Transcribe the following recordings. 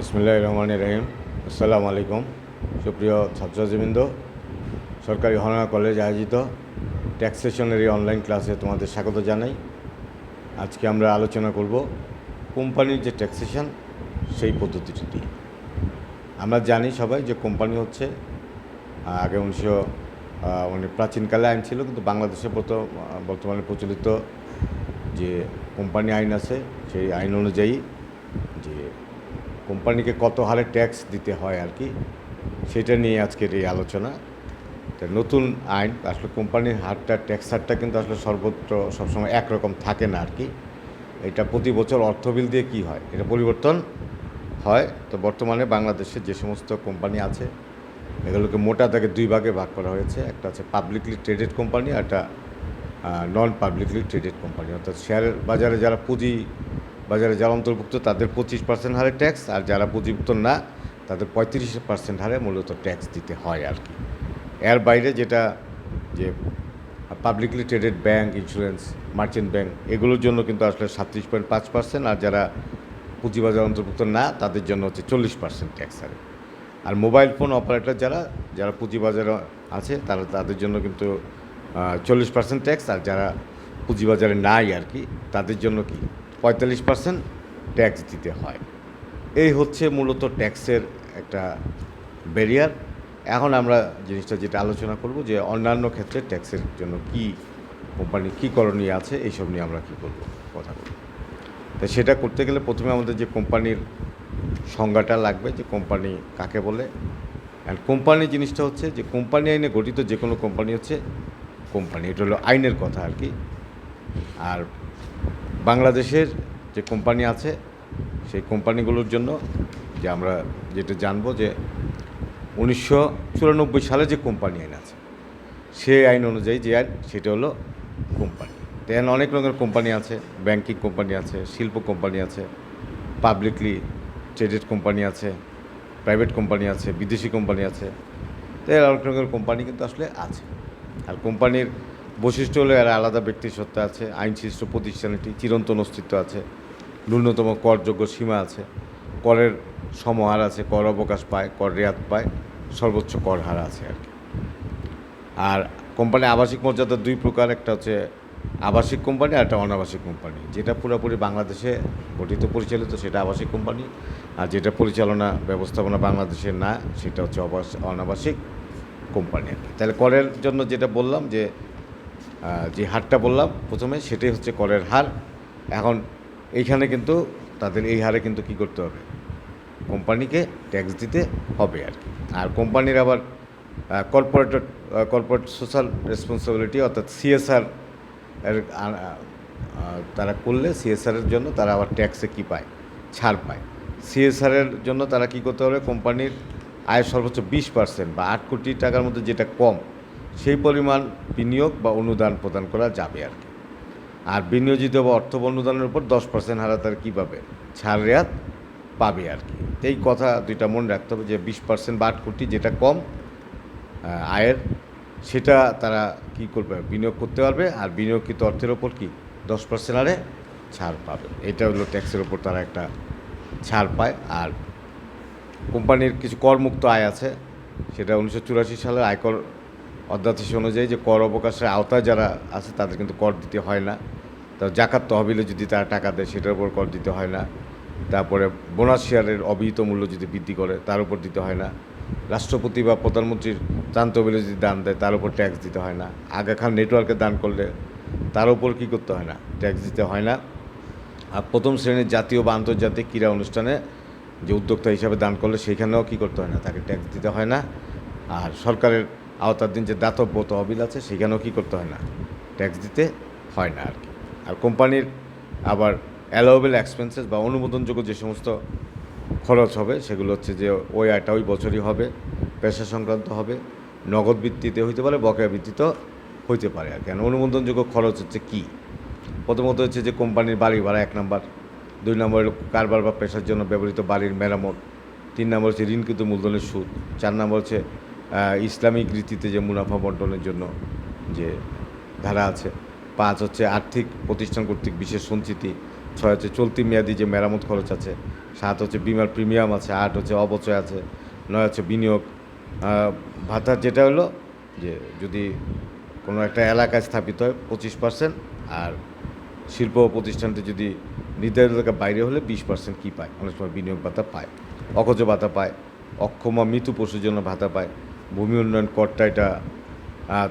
বিসমিল্লাহির রহমানির রহিম। আসসালামু আলাইকুম। সুপ্রিয় ছাত্রছাত্রীবৃন্দ, সরকারি হরনা কলেজ আয়োজিত ট্যাক্সেশনের এই অনলাইন ক্লাসে তোমাদের স্বাগত জানাই। আজকে আমরা আলোচনা করব কোম্পানির যে ট্যাক্সেশন সেই পদ্ধতিটি নিয়ে। আমরা জানি সবাই যে কোম্পানি হচ্ছে আগে অনেক প্রাচীনকালে আইন ছিল, কিন্তু বাংলাদেশে বর্তমানে প্রচলিত যে কোম্পানি আইন আছে সেই আইন অনুযায়ী যে কোম্পানিকে কত হারে ট্যাক্স দিতে হয় আর কি, সেটা নিয়ে আজকের এই আলোচনা। নতুন আইন আসলে কোম্পানির হারটা, ট্যাক্স হারটা কিন্তু আসলে সর্বত্র সবসময় একরকম থাকে না আর কি। এটা প্রতি বছর অর্থ বিল দিয়ে কী হয়, এটা পরিবর্তন হয়। তো বর্তমানে বাংলাদেশে যে সমস্ত কোম্পানি আছে এগুলোকে মোটা দাগে দুই ভাগে ভাগ করা হয়েছে। একটা হচ্ছে পাবলিকলি ট্রেডেড কোম্পানি, আর একটা নন পাবলিকলি ট্রেডেড কোম্পানি। অর্থাৎ শেয়ারের বাজারে যারা বাজারে যারা অন্তর্ভুক্ত তাদের 25% হারে ট্যাক্স, আর যারা পুঁজিভুক্ত না তাদের 35% হারে মূলত ট্যাক্স দিতে হয় আর কি। এর বাইরে যেটা যে publicly traded bank, insurance, merchant bank, এগুলোর জন্য কিন্তু আসলে 37.5%, আর যারা পুঁজিবাজার অন্তর্ভুক্ত না তাদের জন্য হচ্ছে 40% ট্যাক্স হারে। আর মোবাইল ফোন অপারেটর যারা পুঁজিবাজারে আছে তাদের জন্য কিন্তু 40% ট্যাক্স, আর যারা পুঁজিবাজারে নাই আর কি তাদের জন্য কি 45% ট্যাক্স দিতে হয়। এই হচ্ছে মূলত ট্যাক্সের একটা ব্যারিয়ার। এখন আমরা জিনিসটা যেটা আলোচনা করব যে অন্যান্য ক্ষেত্রে ট্যাক্সের জন্য কোম্পানি কী করণীয় আছে, এইসব নিয়ে আমরা কী করব, কথা বলব। তো সেটা করতে গেলে প্রথমে আমাদের যে কোম্পানির সংজ্ঞাটা লাগবে, যে কোম্পানি কাকে বলে। অ্যান্ড কোম্পানি জিনিসটা হচ্ছে যে কোম্পানি আইনে গঠিত যে কোনো কোম্পানি হচ্ছে কোম্পানি, এটা হলো আইনের কথা আর কি। আর বাংলাদেশের যে কোম্পানি আছে সেই কোম্পানিগুলোর জন্য যে আমরা যেটা জানবো যে 1994 সালে যে কোম্পানি আইন আছে সেই আইন অনুযায়ী যে আইন, সেটা হলো কোম্পানি। দেন অনেক রকমের কোম্পানি আছে, ব্যাংকিং কোম্পানি আছে, শিল্প কোম্পানি আছে, পাবলিকলি ট্রেডেড কোম্পানি আছে, প্রাইভেট কোম্পানি আছে, বিদেশি কোম্পানি আছে। তো এর অনেক রকমের কোম্পানি কিন্তু আসলে আছে। আর কোম্পানির বৈশিষ্ট্য হলো এর আলাদা ব্যক্তি সত্তা আছে, আইনশৃষ্ট প্রতিষ্ঠানটি চিরন্তন অস্তিত্ব আছে, ন্যূনতম করযোগ্য সীমা আছে, করের সমাহার আছে, কর অবকাশ পায়, কর রেয়াত পায়, সর্বোচ্চ কর হার আছে আর কি। আর কোম্পানি আবাসিক মর্যাদা দুই প্রকার, একটা হচ্ছে আবাসিক কোম্পানি আর একটা অনাবাসিক কোম্পানি। যেটা পুরোপুরি বাংলাদেশে গঠিত পরিচালিত সেটা আবাসিক কোম্পানি, আর যেটা পরিচালনা ব্যবস্থাপনা বাংলাদেশের না সেটা হচ্ছে অনাবাসিক কোম্পানি আর কি। তাহলে করের জন্য যেটা বললাম যে হারটা বললাম প্রথমে, সেটাই হচ্ছে করের হার। এখন এইখানে কিন্তু তাদের এই হারে কিন্তু কী করতে হবে, কোম্পানিকে ট্যাক্স দিতে হবে আর কি। আর কোম্পানির আবার কর্পোরেট সোশ্যাল রেসপন্সিবিলিটি অর্থাৎ সিএসআর এর তারা করলে সিএসআরের জন্য তারা আবার ট্যাক্সে কী পায়, ছাড় পায়। সিএসআরের জন্য তারা কী করতে হবে, কোম্পানির আয়ের সর্বোচ্চ 20% বা 8 কোটি টাকার মধ্যে যেটা কম সেই পরিমাণ বিনিয়োগ বা অনুদান প্রদান করা যাবে আর কি। আর বিনিয়োজিত বা অর্থ অনুদানের উপর 10% হারে তারা কী পাবে, ছাড় রেয়াত পাবে আর কি। এই কথা দুইটা মনে রাখতে হবে যে 20% বা 8 কোটি যেটা কম আয়ের, সেটা তারা কী করবে, বিনিয়োগ করতে পারবে। আর বিনিয়োগকৃত অর্থের ওপর কি 10% হারে ছাড় পাবে। এটা হলো ট্যাক্সের ওপর তারা একটা ছাড় পায়। আর কোম্পানির কিছু করমুক্ত আয় আছে, সেটা 1984 সালের আয়কর অধ্যাদেশ অনুযায়ী যে কর অবকাশের আওতায় যারা আছে তাদের কিন্তু কর দিতে হয় না। তো জাকাত তহবিলে যদি তারা টাকা দেয় সেটার উপর কর দিতে হয় না। তারপরে বোনাস শেয়ারের অবিহিত মূল্য যদি বৃদ্ধি করে তার উপর দিতে হয় না। রাষ্ট্রপতি বা প্রধানমন্ত্রীর ত্রাণ তহবিলে যদি দান দেয় তার উপর ট্যাক্স দিতে হয় না। আগা খান নেটওয়ার্কে দান করলে তার উপর কী করতে হয় না, ট্যাক্স দিতে হয় না। আর প্রথম শ্রেণীর জাতীয় বা আন্তর্জাতিক ক্রীড়া অনুষ্ঠানে যে উদ্যোক্তা হিসাবে দান করলে সেইখানেও কী করতে হয় না, তাকে ট্যাক্স দিতে হয় না। আর সরকারের আওতাধীন যে দাতব্য তহবিল আছে সেখানেও কী করতে হয় না, ট্যাক্স দিতে হয় না আর কি। আর কোম্পানির আবার অ্যালাওয়েবল এক্সপেন্সেস বা অনুমোদনযোগ্য যে সমস্ত খরচ হবে সেগুলো হচ্ছে যে ওই আয়টা ওই বছরই হবে, পেশা সংক্রান্ত হবে, নগদ ভিত্তিতে হইতে পারে, বকেয়া ভিত্তিতেও হইতে পারে আর কি। অনুমোদনযোগ্য খরচ হচ্ছে কী, প্রথমত হচ্ছে যে কোম্পানির বাড়ি ভাড়া 1 নম্বর, 2 নম্বর কারবার বা পেশার জন্য ব্যবহৃত বাড়ির মেরামত, 3 নম্বর হচ্ছে ঋণকৃত মূলধনের সুদ, 4 নম্বর হচ্ছে ইসলামিক রীতিতে যে মুনাফা বন্টনের জন্য যে ধারা আছে, 5 হচ্ছে আর্থিক প্রতিষ্ঠান কর্তৃক বিশেষ সঞ্চিতি, 6 হচ্ছে চলতি মেয়াদি যে মেরামত খরচ আছে, 7 হচ্ছে বিমার প্রিমিয়াম আছে, 8 হচ্ছে অবচয় আছে, 9 হচ্ছে বিনিয়োগ ভাতা, যেটা হলো যে যদি কোনো একটা এলাকায় স্থাপিত হয় 25%, আর শিল্প প্রতিষ্ঠানটি যদি নির্ধারিত এলাকার বাইরে হলে 20% কী পায়, অনেক সময় বিনিয়োগ ভাতা পায়, অকজ ভাতা পায়, অক্ষম বা মৃত পশুর জন্য ভাতা পায়, ভূমি উন্নয়ন করটা এটা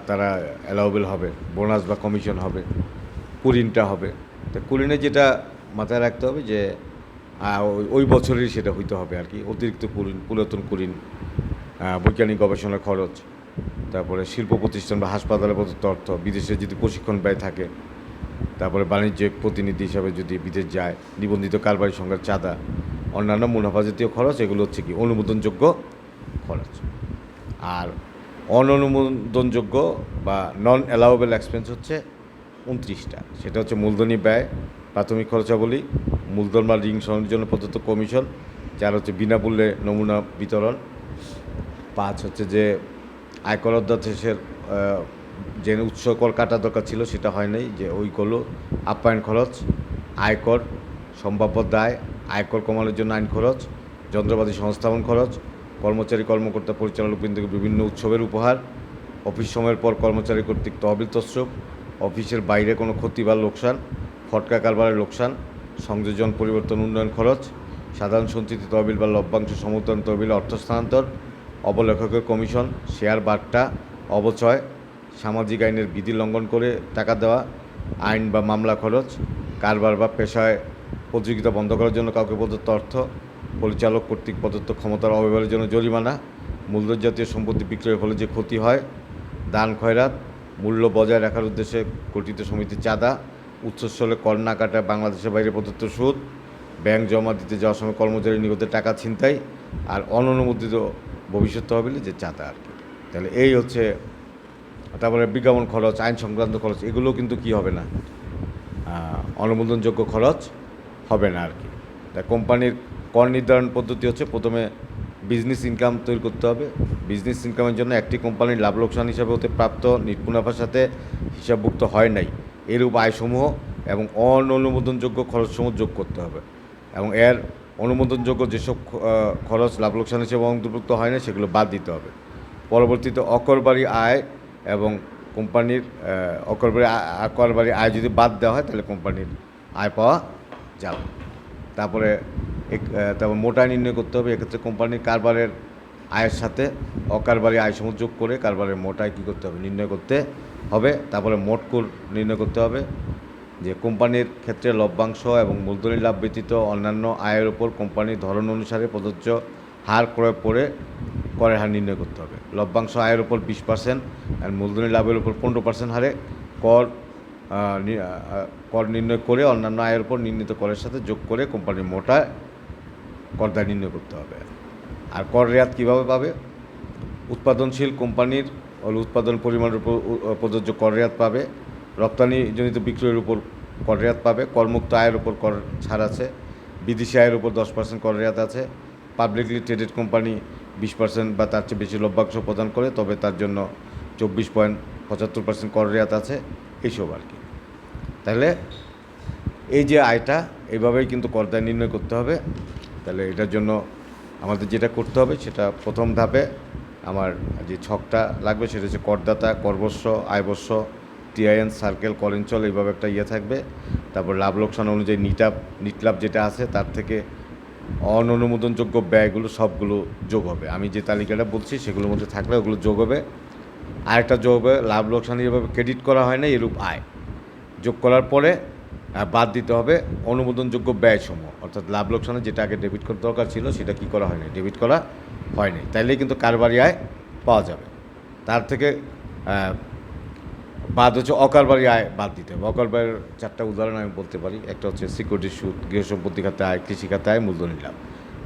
তারা অ্যালাউবেল হবে, বোনাস বা কমিশন হবে, কুরিনটা হবে। তা কুরিনে যেটা মাথায় রাখতে হবে যে ওই বছরেই সেটা হইতে হবে আর কি, অতিরিক্ত কুরিন, পুরাতন কুরিন, বৈজ্ঞানিক গবেষণার খরচ, তারপরে শিল্প প্রতিষ্ঠান বা হাসপাতালে প্রদত্ত অর্থ, বিদেশে যদি প্রশিক্ষণ ব্যয় থাকে, তারপরে বাণিজ্যিক প্রতিনিধি হিসাবে যদি বিদেশ যায়, নিবন্ধিত কারবারি সংখ্যার চাঁদা, অন্যান্য মুনাফা জাতীয় খরচ, এগুলো হচ্ছে কি অনুমোদনযোগ্য খরচ। আর অননুমোদনযোগ্য বা নন অ্যালাউবেল এক্সপেন্স হচ্ছে 29টা। সেটা হচ্ছে মূলধনী ব্যয়, প্রাথমিক খরচাবলী, মূলধন বা ঋণ সরানোর জন্য প্রদত্ত কমিশন, 4 হচ্ছে বিনামূল্যে নমুনা বিতরণ, 5 হচ্ছে যে আয়কর অধ্যাদেশের যে উৎস কর কাটা দরকার ছিল সেটা হয় নাই, যে ওইগুলো আপ্যায়ন খরচ, আয়কর, সম্ভাব্য দায়, আয়কর কমানোর জন্য আইন খরচ, যন্ত্রপাতি সংস্থাপন খরচ, কর্মচারী কর্মকর্তা পরিচালক বৃন্দকে বিভিন্ন উৎসবের উপহার, অফিস সময়ের পর কর্মচারী কর্তৃক তহবিল তসরুপ, অফিসের বাইরে কোনো ক্ষতি বা লোকসান, ফটকা কারবারের লোকসান, সংযোজন পরিবর্তন উন্নয়ন খরচ, সাধারণ সঞ্চিত তহবিল বা লভ্যাংশ সমর্থন তহবিল অর্থ স্থানান্তর, অবলেখকের কমিশন, শেয়ার বাট্টা, অবচয়, সামাজিক আইনের বিধি লঙ্ঘন করে টাকা দেওয়া, আইন বা মামলা খরচ, কারবার বা পেশায় প্রতিযোগিতা বন্ধ করার জন্য কাউকে প্রদত্ত অর্থ, পরিচালক কর্তৃক প্রদত্ত ক্ষমতার অব্যবহারের জন্য জরিমানা, মূলধন জাতীয় সম্পত্তি বিক্রয়ের ফলে যে ক্ষতি হয়, দান খয়রাত, মূল্য বজায় রাখার উদ্দেশ্যে গঠিত সমিতির চাঁদা, উচ্চস্থলে কর না কাটায় বাংলাদেশের বাইরে প্রদত্ত সুদ, ব্যাংক জমা দিতে যাওয়ার সময় কর্মচারীর নিকটে টাকা ছিনতাই, আর অননুমোদিত ভবিষ্যৎ তহবিলে যে চাঁদা আর কি। তাহলে এই হচ্ছে, তারপরে বিজ্ঞাপন খরচ, আইন সংক্রান্ত খরচ, এগুলো কিন্তু কি হবে না, অনুমোদনযোগ্য খরচ হবে না আর কি। তাই কোম্পানির কর নির্ধারণ পদ্ধতি হচ্ছে, প্রথমে বিজনেস ইনকাম তৈরি করতে হবে। বিজনেস ইনকামের জন্য একটি কোম্পানির লাভ লোকসান হিসাবে হতে প্রাপ্ত নিট মুনাফার সাথে হিসাবভুক্ত হয় নাই এরূপ আয়সমূহ এবং অননুমোদনযোগ্য খরচসমূহ যোগ করতে হবে, এবং এর অনুমোদনযোগ্য যেসব খরচ লাভ লোকসান হিসেবে অন্তর্ভুক্ত হয় না সেগুলো বাদ দিতে হবে। পরবর্তীতে অকরবারি আয় এবং কোম্পানির অকরবারি আয় যদি বাদ দেওয়া হয় তাহলে কোম্পানির আয় পাওয়া যাবে। তারপর মোটা নির্ণয় করতে হবে। এক্ষেত্রে কোম্পানির কারবারের আয়ের সাথে অকারবারি আয় সমূহ যোগ করে কারবারের মোটায় কী করতে হবে, নির্ণয় করতে হবে। তারপরে মোট কুল নির্ণয় করতে হবে, যে কোম্পানির ক্ষেত্রে লভ্যাংশ এবং মূলধনী লাভ ব্যতীত অন্যান্য আয়ের ওপর কোম্পানির ধরন অনুসারে প্রযোজ্য হার প্রয়োগ করে করের হার নির্ণয় করতে হবে। লভ্যাংশ আয়ের ওপর 20% আর মূলধনী লাভের উপর 15% হারে কর নির্ণয় করে অন্যান্য আয়ের উপর নির্ণীত করের সাথে যোগ করে কোম্পানির মোটা করদায় নির্ণয় করতে হবে। আর কর রেয়াত কীভাবে পাবে? উৎপাদনশীল কোম্পানির উৎপাদন পরিমাণের উপর প্রযোজ্য কর রেয়াত পাবে, রপ্তানিজনিত বিক্রয়ের উপর কর রেয়াত পাবে, করমুক্ত আয়ের উপর কর ছাড় আছে, বিদেশি আয়ের উপর 10% কর রেয়াত আছে, পাবলিকলি ট্রেডেড কোম্পানি 20% বা তার চেয়ে বেশি লভ্যাংশ প্রদান করে তবে তার জন্য 24.75% কর রেয়াত আছে, এইসব আর কি। তাহলে এই যে আয়টা এইভাবেই কিন্তু করদায় নির্ণয় করতে হবে। তাহলে এটার জন্য আমাদের যেটা করতে হবে সেটা প্রথম ধাপে আমার যে ছকটা লাগবে সেটা হচ্ছে করদাতা, করবর্ষ, আয়বর্ষ, টিআইএন, সার্কেল, করেঞ্চল, এইভাবে একটা থাকবে। তারপর লাভ লোকসান অনুযায়ী নিট লাভ যেটা আছে তার থেকে অননুমোদনযোগ্য ব্যয়গুলো সবগুলো যোগ হবে। আমি যে তালিকাটা বলছি সেগুলোর মধ্যে থাকলে ওগুলো যোগ হবে। আরেকটা যোগ হবে লাভ লোকসান যেভাবে ক্রেডিট করা হয় না এরূপ আয় যোগ করার পরে বাদ দিতে হবে অনুমোদনযোগ্য ব্যয়সমূহ, অর্থাৎ লাভ লোকসানে যেটা আগে ডেবিট করতে দরকার ছিল সেটা কী করা হয়নি, ডেবিট করা হয়নি, তাইলেই কিন্তু কারবারি আয় পাওয়া যাবে। তার থেকে বাদ হচ্ছে অকারবারি আয় বাদ দিতে হবে। অকারবারির 4টা উদাহরণ আমি বলতে পারি। একটা হচ্ছে সিকিউরিটি সুদ, গৃহসম্পত্তি খাতে আয়, কৃষি খাতে আয়, মূলধনী লাভ,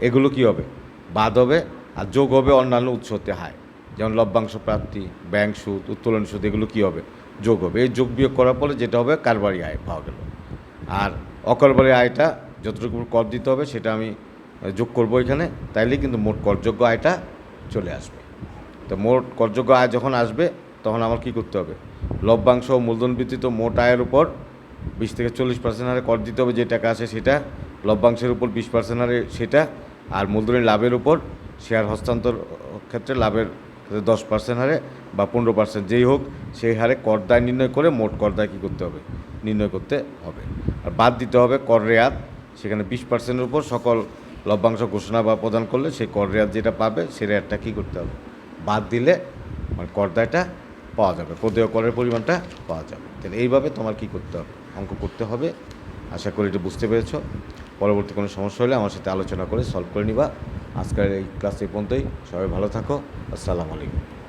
এগুলো কী হবে, বাদ হবে। আর যোগ হবে অন্যান্য উৎস হতে আয়, যেমন লভ্যাংশ প্রাপ্তি, ব্যাংক সুদ, উত্তোলন সুদ, এগুলো কী হবে, যোগ হবে। এই যোগ বিয়োগ করার ফলে যেটা হবে কারবারি আয় পাওয়া গেল। আর অকারবারি আয়টা যতটুকু কর দিতে হবে সেটা আমি যোগ করব এখানে, তাইলেই কিন্তু মোট করযোগ্য আয়টা চলে আসবে। তো মোট করযোগ্য আয় যখন আসবে তখন আমার কী করতে হবে, লভ্যাংশ ও মূলধন ব্যতীত মোট আয়ের উপর 20 থেকে 40% হারে কর দিতে হবে। যে টাকা আসে সেটা লভ্যাংশের উপর 20% হারে সেটা, আর মূলধনের লাভের উপর শেয়ার হস্তান্তর ক্ষেত্রে লাভের 10% হারে বা 15% যেই হোক সেই হারে কর দায় নির্ণয় করে মোট কর দায় কী করতে হবে, নির্ণয় করতে হবে। আর বাদ দিতে হবে কর রেয়াত, সেখানে 20%-এর উপর সকল লভ্যাংশ ঘোষণা বা প্রদান করলে সেই কর রেয়াত যেটা পাবে সেই রেয়াতটা কী করতে হবে, বাদ দিলে মানে কর দায়টা পাওয়া যাবে, প্রদেয় করের পরিমাণটা পাওয়া যাবে। তাহলে এইভাবে তোমার কী করতে হবে, অঙ্ক করতে হবে। আশা করি এটা বুঝতে পেরেছ। পরবর্তী কোনো সমস্যা হলে আমার সাথে আলোচনা করে সলভ করে নিবা। আজকের এই ক্লাস এই পর্যন্তই। সবাই ভালো থাকো। আসসালামু আলাইকুম।